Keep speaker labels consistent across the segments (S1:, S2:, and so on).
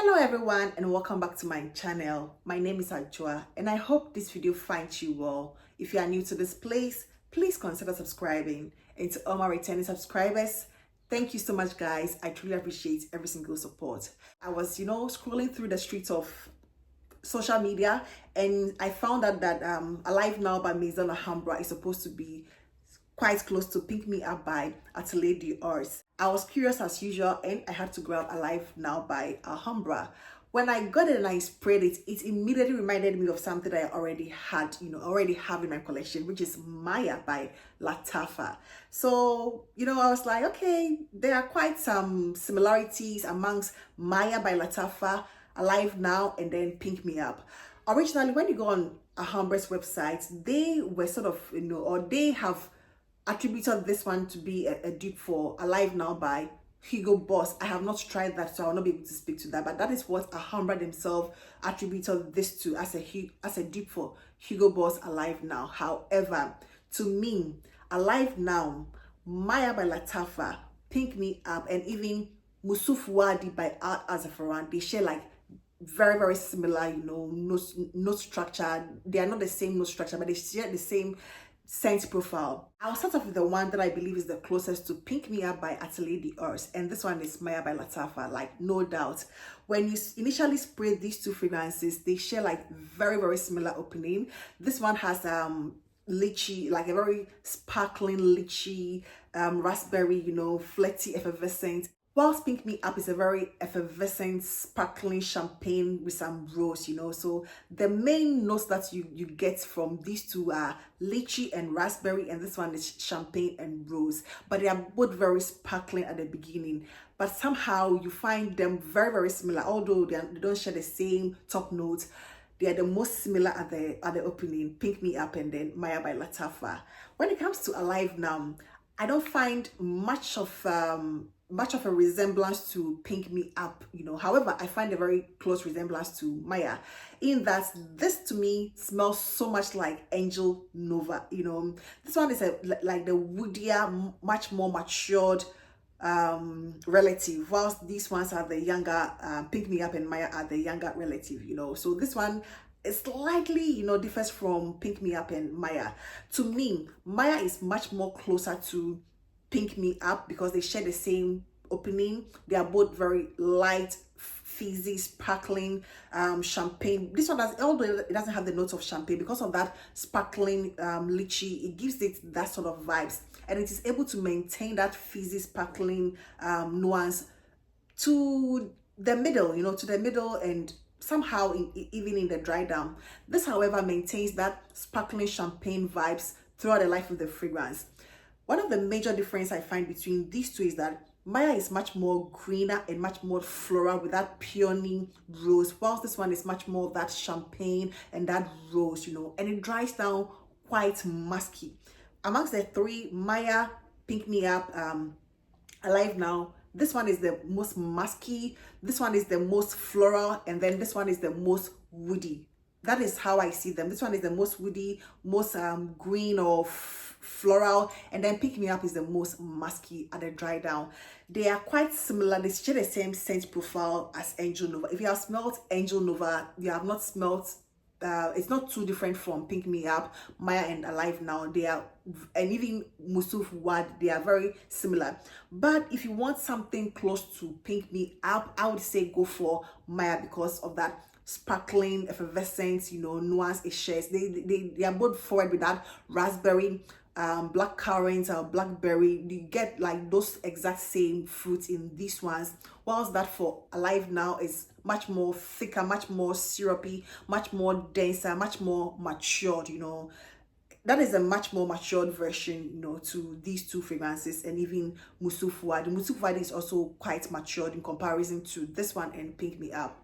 S1: Hello everyone and welcome back to my channel. My name is Ajua and I hope this video finds you well. If you are new to this place, please consider subscribing. And to all my returning subscribers, thank you so much guys. I truly appreciate every single support. I was scrolling through the streets of social media and I found out that Alive Now by Maison Alhambra is supposed to be quite close to Pick Me Up by Atelier Dupes. I was curious as usual and I had to grab Alive Now by Alhambra. When I got it and I sprayed it, it immediately reminded me of something that I already had, already have in my collection, which is Maya by Lattafa. So, I was like, okay, there are quite some similarities amongst Maya by Lattafa, Alive Now, and then Pick Me Up. Originally, when you go on Alhambrah's website, they were sort of, or they have attributed this one to be a dupe for Alive Now by Hugo Boss. I have not tried that, so I will not be able to speak to that, but that is what Alhambra themselves attributed this to as a dupe for Hugo Boss Alive Now. However, to me, Alive Now, Maya by Lattafa, Pick Me Up, and even Mousouf Wardi by Zaafaran, they share like very, very similar, note structure. They are not the same note structure, but they share the same scent profile. I'll start off with the one that I believe is the closest to Pick Me Up by Atelier Dupes, and this one is Maya by Lattafa, like no doubt. When you initially spray these two fragrances, they share like very, very similar opening. This one has lychee, like a very sparkling lychee, raspberry, flirty, effervescent. Whilst Pick Me Up is a very effervescent, sparkling champagne with some rose, So the main notes that you get from these two are lychee and raspberry, and this one is champagne and rose. But they are both very sparkling at the beginning. But somehow you find them very, very similar, although they don't share the same top notes. They are the most similar at the opening, Pick Me Up and then Maya by Lattafa. When it comes to Alive Now, I don't find much of a resemblance to Pick Me Up, However, I find a very close resemblance to Maya in that this to me smells so much like Angel Nova. This one is like the woodier, much more matured relative, whilst these ones are the younger. Pick Me Up and Maya are the younger relative. So this one is slightly differs from Pick Me Up and Maya. To me, Maya is much more closer to Pick Me Up because they share the same opening. They are both very light, fizzy, sparkling champagne. This one although it doesn't have the notes of champagne, because of that sparkling lychee, it gives it that sort of vibes, and it is able to maintain that fizzy, sparkling nuance to the middle, and somehow even in the dry down. This, however, maintains that sparkling champagne vibes throughout the life of the fragrance. One of the major differences I find between these two is that Maya is much more greener and much more floral with that peony rose, whilst this one is much more that champagne and that rose, and it dries down quite musky. Amongst the three, Maya, Pick Me Up, Alive Now, this one is the most musky, this one is the most floral, and then this one is the most woody. That is how I see them. This one is the most woody, most green or floral, and then Pick Me Up is the most musky at the dry down. They are quite similar. They share the same scent profile as Angel Nova. If you have smelled Angel Nova, you have not smelled. It's not too different from Pick Me Up, Maya, and Alive Now. They are, and even Mousouf Wad, they are very similar. But if you want something close to Pick Me Up, I would say go for Maya because of that sparkling, effervescence, nuance it shares. They are both forward with that raspberry, black currant, blackberry. You get like those exact same fruits in these ones, whilst that for Alive Now is much more thicker, much more syrupy, much more denser, much more matured. That is a much more matured version, to these two fragrances, and even Mousouf Wadi. Mousouf Wadi is also quite matured in comparison to this one and Pick Me Up.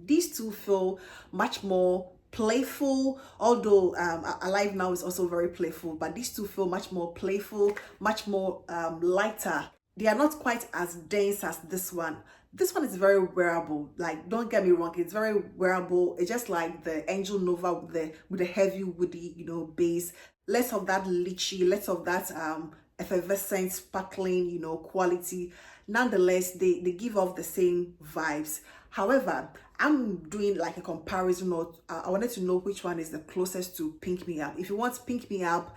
S1: These two feel much more playful, although Alive Now is also very playful, but these two feel much more playful, much more lighter. They are not quite as dense as this one. This one is very wearable. Like, don't get me wrong, it's very wearable. It's just like the Angel Nova with the heavy woody, base. Less of that lychee, less of that effervescent, sparkling, quality. Nonetheless, they give off the same vibes. However, I'm doing like a comparison, or I wanted to know which one is the closest to Pink Me Up. If you want Pink Me Up,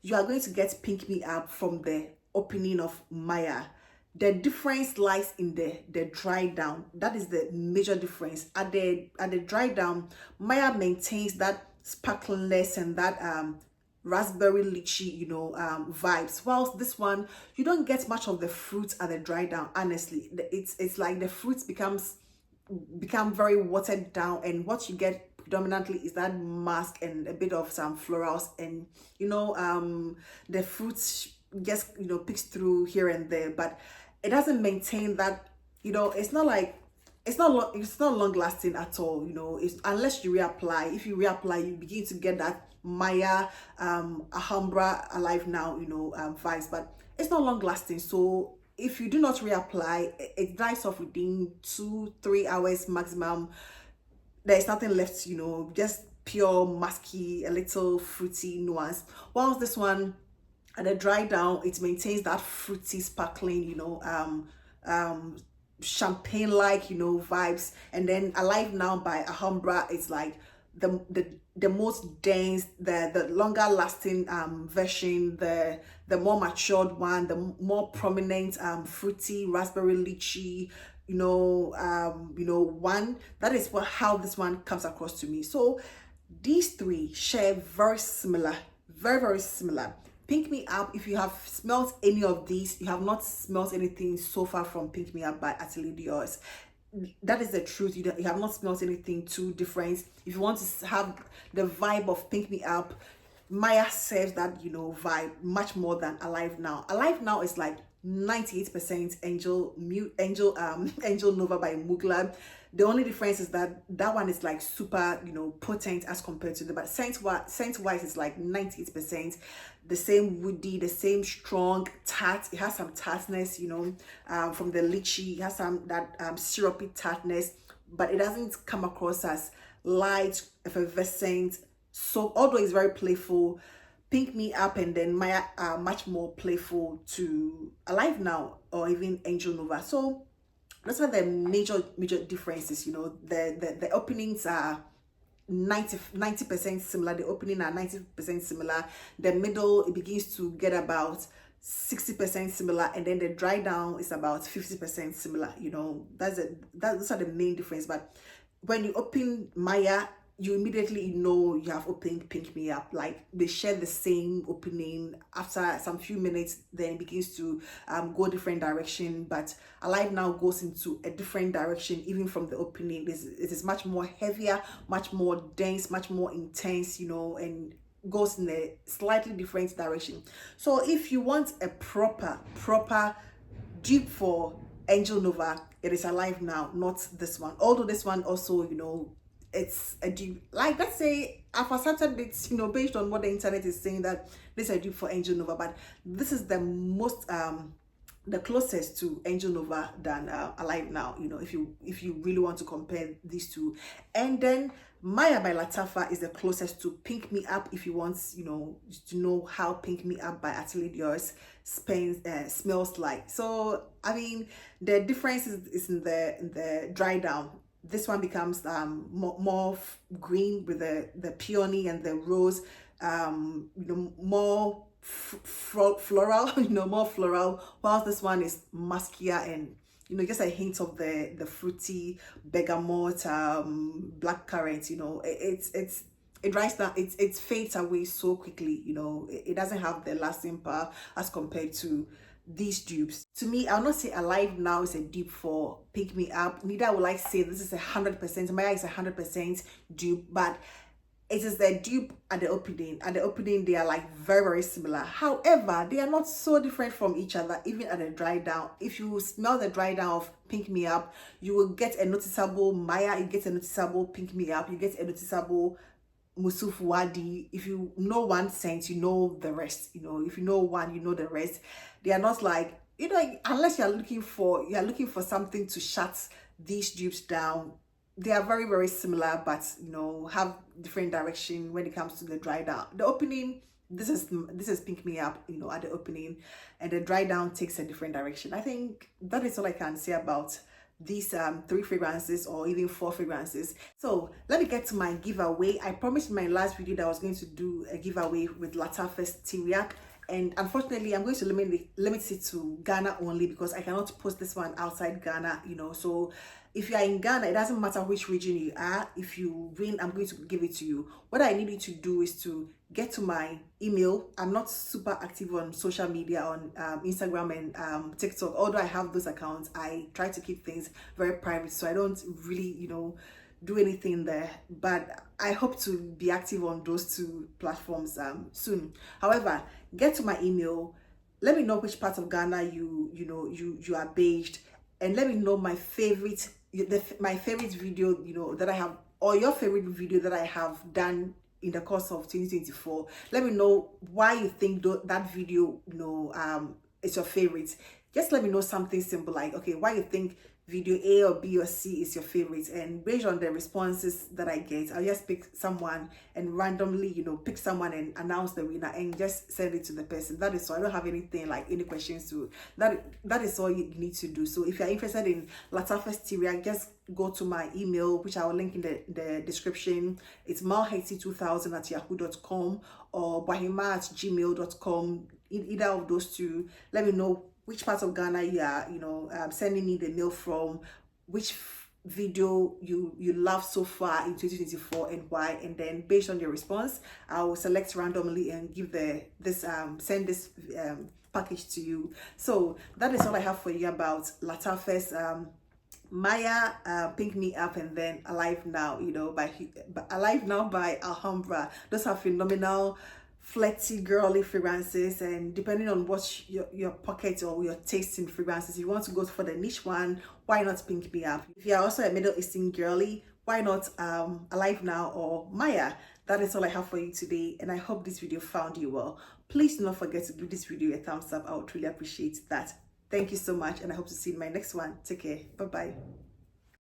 S1: you are going to get Pink Me Up from the opening of Mayar. The difference lies in the dry down. That is the major difference. At the dry down, Mayar maintains that sparkliness and that raspberry lychee, you know, vibes, whilst this one, you don't get much of the fruit at the dry down. Honestly, it's like the fruits become very watered down, and what you get predominantly is that musk and a bit of some florals, and you know, the fruits just, you know, picks through here and there, but it doesn't maintain that, you know, it's not long lasting at all, you know. It's unless you reapply. If you reapply, you begin to get that Mayar Alhambra Alive Now, you know, vibes, but it's not long lasting. So if you do not reapply, it dries off within 2-3 hours maximum. There's nothing left, you know, just pure musky, a little fruity nuance. Whilst this one, at the dry down, it maintains that fruity, sparkling, you know, champagne like, you know, vibes. And then Alive Now by Alhambra, it's like the most dense, the longer lasting version, the more matured one, the more prominent fruity raspberry lychee, you know, one. That is how this one comes across to me. So these three share very similar, very similar. Pink Me Up, if you have smelled any of these, you have not smelled anything so far from Pink Me Up by Atelier. That is the truth. You have not smelled anything too different. If you want to have the vibe of Pink Me Up, Mayar serves that, you know, vibe much more than Alive Now. Alive Now is like 98% Angel Nova by Mugler. The only difference is that that one is like super, you know, potent as compared to the, but scent wise is like 98%. The same woody, the same strong tart. It has some tartness, you know, from the lychee. It has some that syrupy tartness, but it doesn't come across as light, effervescent. So although it's very playful, Pink Me Up and then Mayar are much more playful to Alive Now or even Angel Nova. So that's why the major differences, you know, the openings are 90% similar. The opening are 90% similar. The middle, it begins to get about 60% similar, and then the dry down is about 50% similar. You know, those are the main difference. But when you open Mayar, you immediately know you have opened Pink Me Up. Like they share the same opening. After some few minutes, then it begins to go different direction. But Alive Now goes into a different direction even from the opening. It is much more heavier, much more dense, much more intense, you know, and goes in a slightly different direction. So if you want a proper dupe for Angel Nova, it is Alive Now, not this one. Although this one also, you know, it's a dupe. Like, let's say I've accepted it, you know, based on what the internet is saying, that this is a dupe for Angel Nova, but this is the most the closest to Angel Nova than Alive Now, you know, if you really want to compare these two. And then Mayar by Lattafa is the closest to Pink Me Up if you want, you know, to know how Pink Me Up by Atelier smells like. So I mean, the difference is in the dry down. This one becomes more green with the peony and the rose, you know, more floral, you know, more floral, whilst this one is muskier and, you know, just a hint of the fruity bergamot, blackcurrant. You know, it dries down, it fades away so quickly. You know, it doesn't have the lasting power as compared to these dupes. To me, I'll not say Alive Now is a dupe for Pink Me Up. Neither will I say this is 100%. Mayar is 100% dupe, but it is the dupe at the opening. At the opening, they are like very similar. However, they are not so different from each other, even at the dry down. If you smell the dry down of Pink Me Up, you will get a noticeable Mayar, you get a noticeable Pink Me Up, you get a noticeable Mousouf Wardi. If you know one scent, you know the rest. You know, if you know one, you know the rest. They are not like, you know, unless you're looking for something to shut these dupes down. They are very similar, but you know, have different direction when it comes to the dry down. The opening, this is Pink Me Up, you know, at the opening, and the dry down takes a different direction. I think that is all I can say about these 3 fragrances or even 4 fragrances. So let me get to my giveaway. I promised in my last video that I was going to do a giveaway with Lattafa's Teriaq, and unfortunately I'm going to limit it to Ghana only, because I cannot post this one outside Ghana, you know. So if you are in Ghana, it doesn't matter which region you are. If you win, I'm going to give it to you. What I need you to do is to get to my email. I'm not super active on social media, on Instagram and TikTok. Although I have those accounts, I try to keep things very private, so I don't really, you know, do anything there. But I hope to be active on those 2 platforms soon. However, get to my email. Let me know which part of Ghana you are based, and let me know my favorite video, you know, that I have, or your favorite video that I have done in the course of 2024. Let me know why you think that video, you know, is your favorite. Just let me know something simple like, okay, why you think video A or B or C is your favorite, and based on the responses that I get, I'll just pick someone and randomly, you know, pick someone and announce the winner and just send it to the person. That is all. I don't have anything like any questions to that is all you need to do. So if you're interested in Lattafa's Teriaq, just go to my email, which I will link in the description. It's malhaiti2000@yahoo.com or bahima@gmail.com. Either of those 2. Let me know which part of Ghana you are, you know, sending me the mail from, which video you love so far in 2024 and why, and then based on your response, I will select randomly and give send this package to you. So that is all I have for you about Lattafa's Mayar, Pink Me Up, and then Alive Now, you know, by Alive Now by Alhambra. Those are phenomenal, flirty, girly fragrances, and depending on what your pocket or your taste in fragrances, if you want to go for the niche one, why not Pink Me Up? If you are also a Middle Eastern girly, why not Alive Now or Mayar? That is all I have for you today, and I hope this video found you well. Please do not forget to give this video a thumbs up. I would really appreciate that. Thank you so much, and I hope to see you in my next one. Take care. Bye bye.